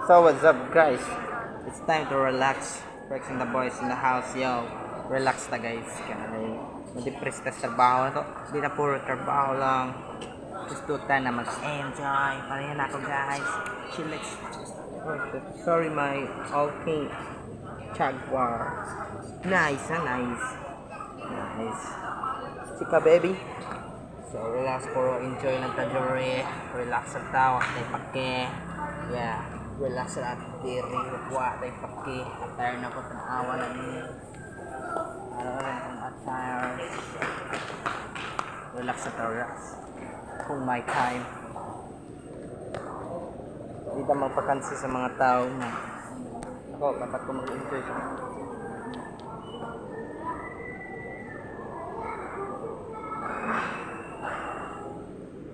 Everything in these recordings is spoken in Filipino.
So what's up guys? It's time to relax. Rex and the boys in the house, yo. Relax na guys. Kaya na-depress na sa trabaho na to. Hindi na puro trabaho lang. Gusto tayo na mag-enjoy. Parehan ako guys. Chillax. Sorry my all king Jaguar. Nice, nice. Nice. Sika baby. So relax puro enjoy ng tadori. Relax ang tawa. Tayo pake. Yeah. Relax sa diri. Wala tayo pake. Attire na ko. Tanawa na niya. Ang attire. Relax sa relax. Kung my time. Hindi na magpakansi sa mga tao na ako, dapat ko mag-enjoy siya.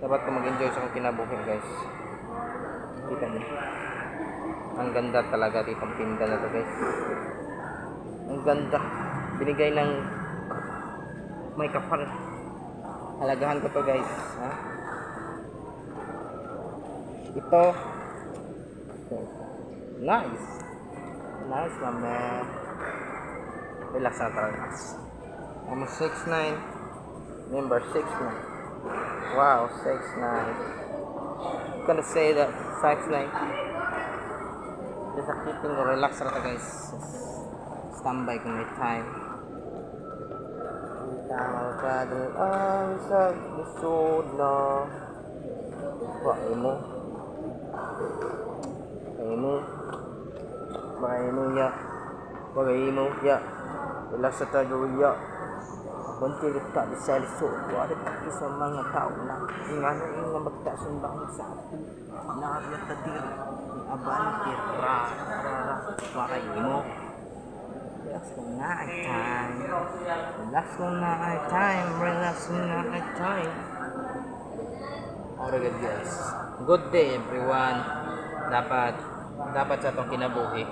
Dapat ko mag-enjoy sa kong kinabuhi guys. Kita niyo. Ang ganda talaga ditong pinda na to guys. Ang ganda. Binigay ng may kapal. Halagahan ko to guys. Ha? Ito. Nice. Nice my man. Relax na relax. I'm 6'9". Number 6'9". Wow, 6'9". I'm gonna say that 6'9". Just keeping relax na guys. Standby ko may time. Tama ka doon ang sa lisod na. Bakay mo. Bakay mo. Bakay mo ya. Bakay mo ya. Relax sa tayo ya. Kunti ka di sa lisod. Wala pa sa mga tao na. Ingano yung magtasumbang sa atin. Nakakita ka diri. Aban tira. Bakay mo. Relax ko na ay time. Relax ko na ay time. Relax ko na ay time. Alright guys. Good day everyone. Dapat sa itong kinabuhi.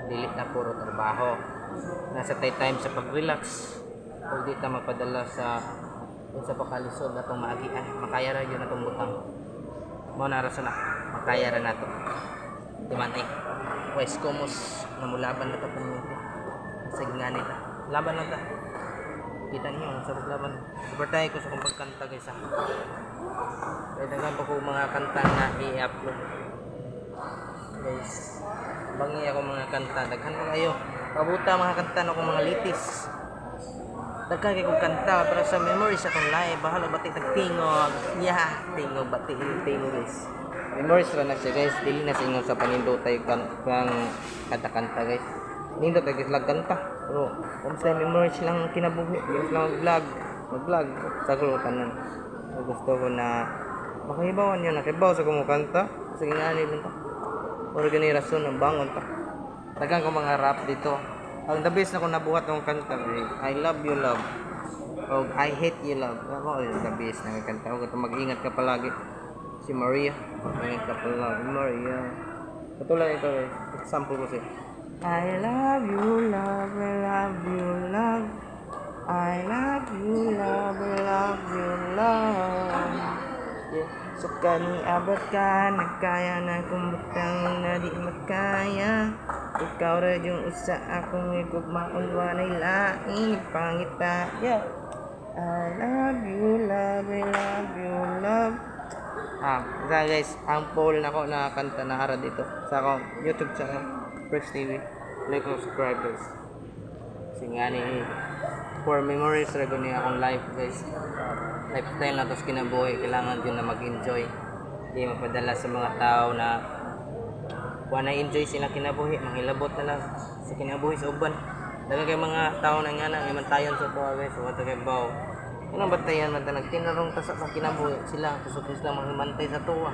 Dili na puro trabaho. Nasa time sa pag-relax. Kung di na magpadala sa pakalisod na itong maagian. Makayara yun na itong butang. Mau narasan na. Makayara na ito. Diman eh. West Comus. Namulaban na ito po nito. Signa nila. Laban lang ta. Kita niyo ang sarap laban. Super tayo ko sa kung pagkanta guys ha. Kaya daghan pa ko mga kanta na i-upload. Guys. Bangi ako mga kanta. Daghan pa kayo. Pabuta mga kanta na akong mga litis. Daghan kayo kong kanta. Para sa memories akong live. Bahala batik nagtingog. Yeah. Tingog batik. Tingog guys. Memories ra na siya guys. Dili na sa inyo sa panindotay kang kanta-kanta guys. Nindot tayo guys kanta. Pero kung sa memories lang kinabuhi. Hindi lang mag-vlog. Sa ko kanan. Gusto ko na makahibawan yun. Nakibaw sa kumukanta. Kasi ginani lang ta. Organirasyon ng bangon ta. Tagang ko mga rap dito. Ang the best na ko nabuhat ng kanta. I love you love. O I hate you love. Ako the best na kanta. Huwag ito mag-ingat ka palagi. Si Maria. Ingat ka palagi. Maria. Katulad ito eh. Example ko siya. I love you love. I love you love. I love you love. I love you love. Yeah. So kani abot ka, nagkaya na kumbutang na di makaya. Ikaw ra yung usa akong igugmaon wanay laing pangita. Yeah. I love you love, I love you love. Isa guys, ang poll na ko na kanta na hara dito sa akong YouTube channel, Rex TV. Like and subscribe guys. Kasi nga ni for memories ra guni akong life guys. Lifestyle na tos kinabuhi, kailangan din na mag-enjoy. Hindi mapadala sa mga tao na kung na-enjoy silang kinabuhi, manghilabot na lang sa kinabuhi sa uban. Daga kay mga tao na nga na, imantayon sa tuwa guys, wata kay baw. Anong batayan man ta nagtinarong tasa sa kinabuhi sila, kusukis lang manghimantay sa tuwa.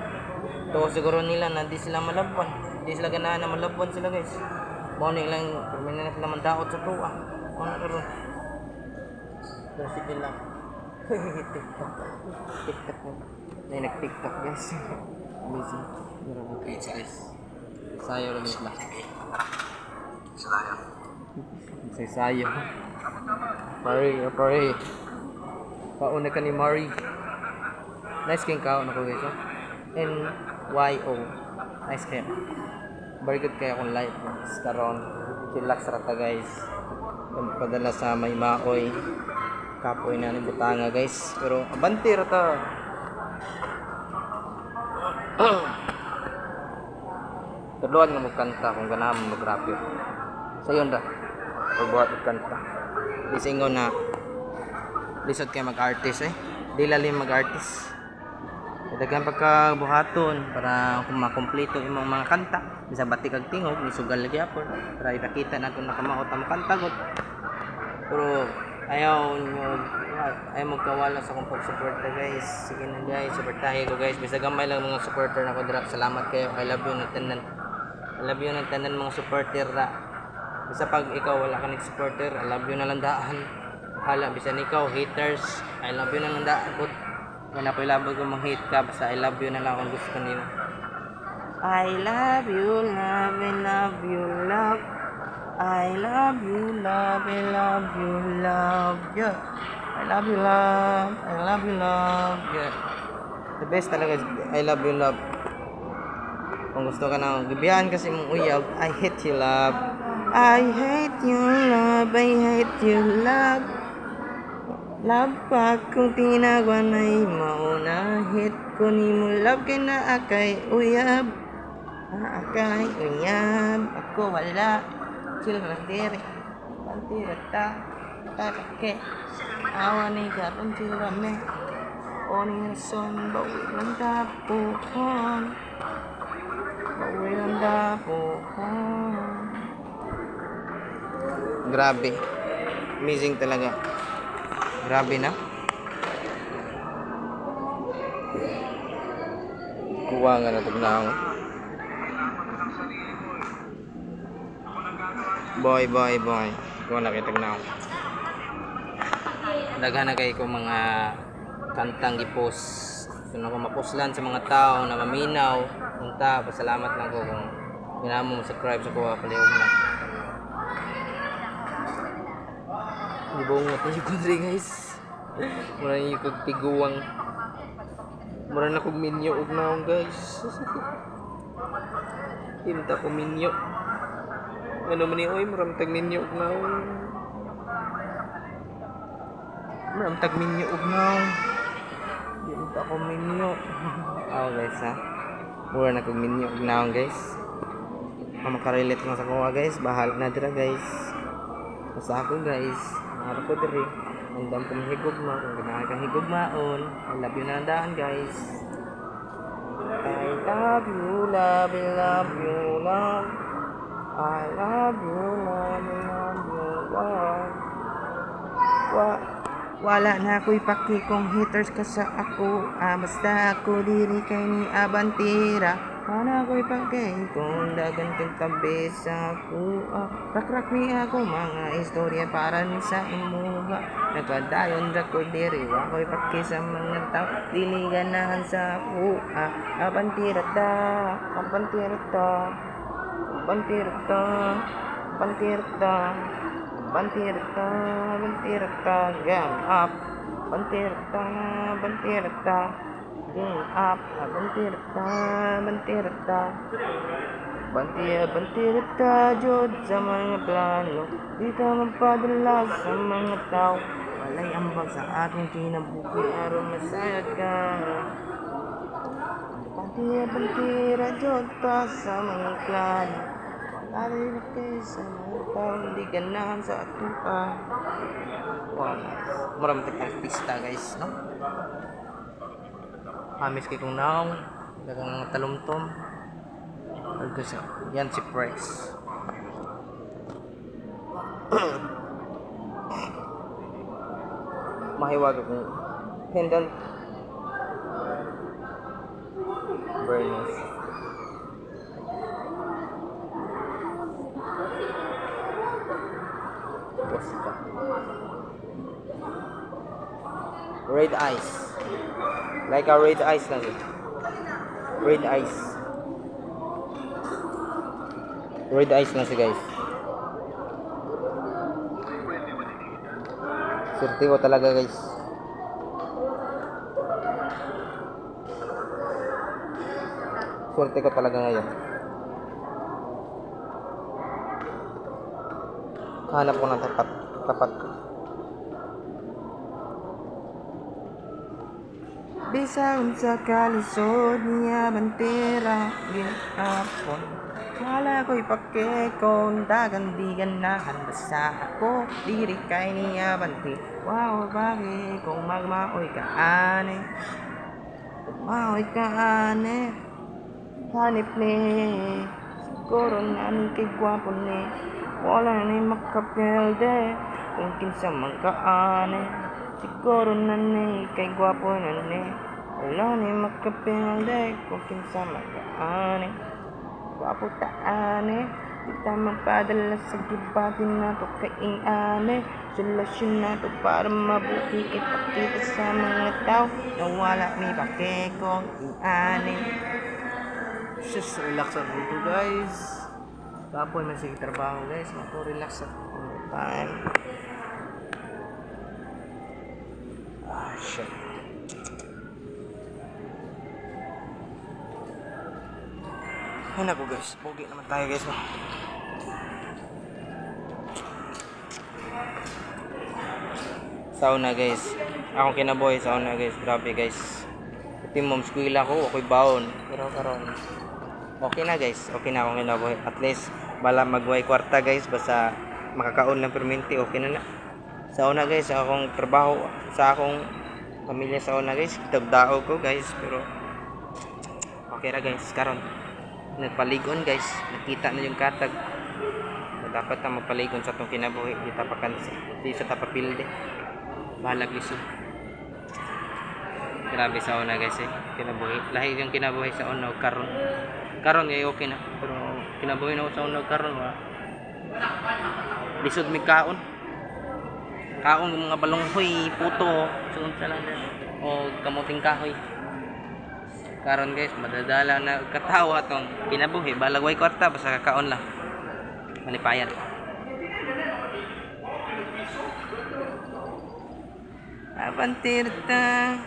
Tuwa siguro nila na di sila malabwan, di sila ganahan na malabwan sila guys. Mao ni lang, permina na sila mandaot sa tuwa. Ano karon? Sige lang. TikTok mo. May nag-TikTok guys. Amazing. Marami pizza guys. Sayo rin isla. Sayo. Pare. Pauna ka ni Mari. Nice king kao na ko guys. NYO. Nice king. Very good kaya akong life. Karon, chillax rata guys. Padala sa may maoy. Kapoy na ni butanga guys. Pero abanti rata. Tuluan nga magkanta kung ganahan mo mag-rapper. Sayon ra. Pagbuhat magkanta. Lisingon na lisod kayo mag-artist eh. Di lalim mag-artist. Dagan pagkabuhaton para kung makumpleto imong mga kanta. Bisa bati kag tingog, nisugal lagi apon. Para ipakita na kung nakamaot ang kanta god. Pero ayaw mo kawala sa kong pag-supporter guys. Sige na guys, supportahin ko guys. Bisa gamay lang mga supporter na ko dira. Salamat kayo. I love you ng tanan. I love you ng tanan mga supporter ra. Bisa pag ikaw wala ka ng supporter, I love you na lang daan. Hala, bisan ikaw haters, I love you na lang daan pod. Yan ako ilabag ko mang-hate ka, basta I love you na lang kung gusto nila. I love you, love, I love you, love. I love you, love, I love you, love. Yeah. I love you, love. I love you, love. Yeah. The best talaga, I love you, love. Kung gusto ka na gibihan kasi mong uyab, I hate you, love. I hate you, love. I hate you, love. Love pa kung tinagwan ay mauna. Hit ko ni mo love kay na akay uyab. Akay uyab. Ako wala. Chill lang diri. Pantirata. Tatake. Awa ni gapon chilame. Oni son bawi ng dapuhon. Bawi ng dapuhon. Grabe. Amazing talaga. Grabe na. Kuha nga na tagnaong. Boy. Kuha na kayo tagnaong. Daghan na kayo kung mga kantang i-post. So na kung mapuslan sa mga tao na maminaw. Punta, pasalamat lang ko kung ginawa mo subscribe sa kuha palihog na. Ibungot na yung kundri guys. Mura na yung tiguwang. Mura na kong minyo og naong guys. Tinta ko minyo. Ano man oy, maram tag minyo og naong. Maram tag minyo og naong. Tinta ko minyo. Guys ha. Mura na kong minyo og naong guys. Makarelate lang sa kuha guys. Bahal na dira guys. Basta ako guys. Harap ko diri. Andam ko mahigugma. Kung ganahan kang higugmaon. I love you na daan guys. I love you, love, I love you, love. I love you, love, I love you, love. Wala na ako'y paki kung haters ka sa ako. Basta ako diri kay ni Abantira. Wala ako'y paki kung dagan kang tabi sa ako. Rak ni ako mga istorya para ni sa imuha. Nagpadayon ra ko diri. Ako'y paki sa mga tao. Dili ganahan sa ako. Abantira ta. Abantira ta. Abantira ta. Abantira ta. Bantirta, gang up. Bantirta, gang up. Bantirta, jod sa mga plano. Di ka magpadala sa mga tao. Walay ambag sa ating kinabuhi, aron masayad ka. Bantira, jod pa sa mga plano. Lari na kayo sa mga tao, hindi ganahan sa atupa. Wow, maraming tagpista guys, no? Hamis kay kong naong, dagang talumtom. Yan si Price. Mahiwag akong pendant. Very nice. Red eyes. Like a red eyes lang. Red eyes. Red eyes lang siya guys. Swerte ko talaga guys. Swerte ko talaga ngayon. Hanap ko ng tapat. Tapat. Bisang sa kalisod niya bantera ginapon. Wala ko'y pakekon, dagan di ganahan basta ako. Diri kay niya banti. Wow, bakit kung magmaoy ka ane? Maoy ka ane. Hanip ni siguro na ni kay gwapo ni. Wala ni makapelde kung kinsa man ka ane. Siguro na ni kay gwapo na ni. Wala ni makapelde kung kinsa man ka ane. Gwapo ta ane. Kita magpadala sa gibatin na to kaing ane. Solusyon na to para mabuti ipakita sa mga tao na wala ni bakekong ane. Just relax lang dito guys. Tapos may sige trabaho guys. Relax at time. Ah shit. Ay naku guys. Pogi naman tayo guys. Sauna guys. Akong kinabuhi sauna guys. Grabe guys. Ito yung mom's kuila ko. Ako'y baon. Pero karon okay na guys. Okay na akong kinabuhi. At least bala magway kwarta guys. Basta makakaon lang perminti. Okay na na. Sauna guys. Sa akong trabaho. Sa akong pamilya sauna guys. Kitagdao ko guys. Pero okay na guys. Karon nagpaligon guys. Nakita na yung katag. Dapat na magpaligon sa itong kinabuhi. Di tapakansi. Di sa tapapilde. Balag lisod. Grabe sa una guys kinabuhi. Lahi yung kinabuhi sa una karon. Karon ay okay na. Pero kinabuhi na sa una karon wa. Lisod mi kaon. Kaon mga balonghoy, puto, suon sa lang o kamuting kahoy. Karon guys, madadala na katawa tong kinabuhi. Balagway kwarta basta kakaon lang. Malipayan. Abantirta.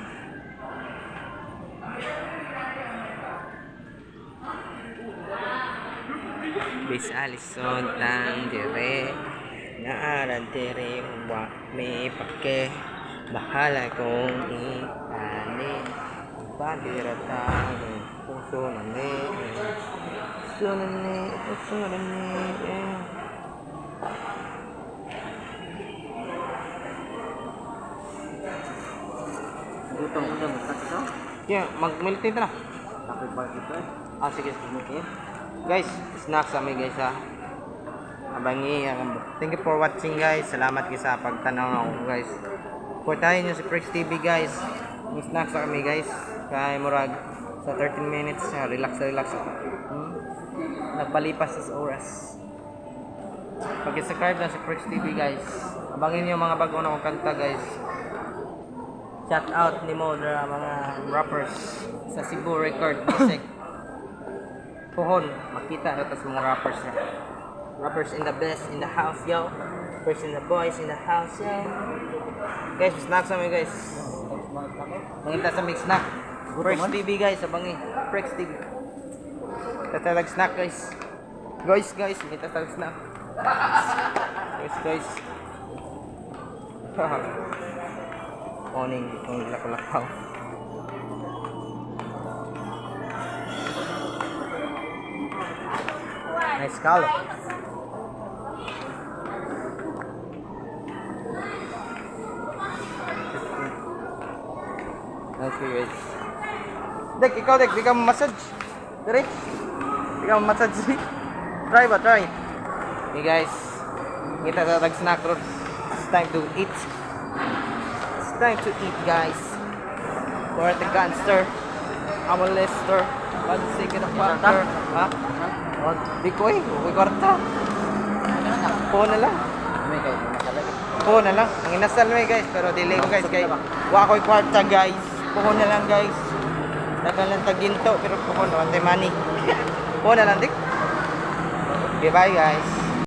Bisalison tang dire. Naaran dire wa may pake. Bahala kong iani. Padirata puso na ni. Puso na ni. Gutom ko dyan, basta ito. Yeah, mag-military na. Tapos ba ito eh? Ah, sige, sige. Guys, snacks kami guys ha. Abangi. Thank you for watching guys. Salamat guys sa pagtanaw ako guys. Supportahin nyo si Prex TV guys. May snacks kami guys. Kaya murag sa 13 minutes. Relax. Nagpalipas sa oras. Pag-subscribe na si Prex TV guys. Abangin nyo mga bago na kong kanta guys. Shout out ni Modra mga rappers sa Cebu Record Music. Pohon, makita ito sa mga rappers na. Rappers in the best in the house, yo. Rappers in the boys in the house, yo. Guys, snacks kami guys. Mangita sa mix snack. Prex TV guys, abangi. Prex TV. Tatalag snack guys. Guys, mangita sa snack. Guys. Oning lakaw. Nice color. Okay guys. Dek, ikaw di ka massage. Dire. Di ka massage. Try. Okay guys. Kita sa snack road. It's time to eat. Time to eat guys. For the gangster, I'm a Lester. One second of water. Ha? Di ko Uy kwarta. Po na lang. Po na lang. Ang inasal mo guys. Pero dili ko guys. Wa ko'y kwarta guys. Po na lang guys. Dagan lang taginto. Pero po na. Wante money. Po na lang dik. Okay bye guys.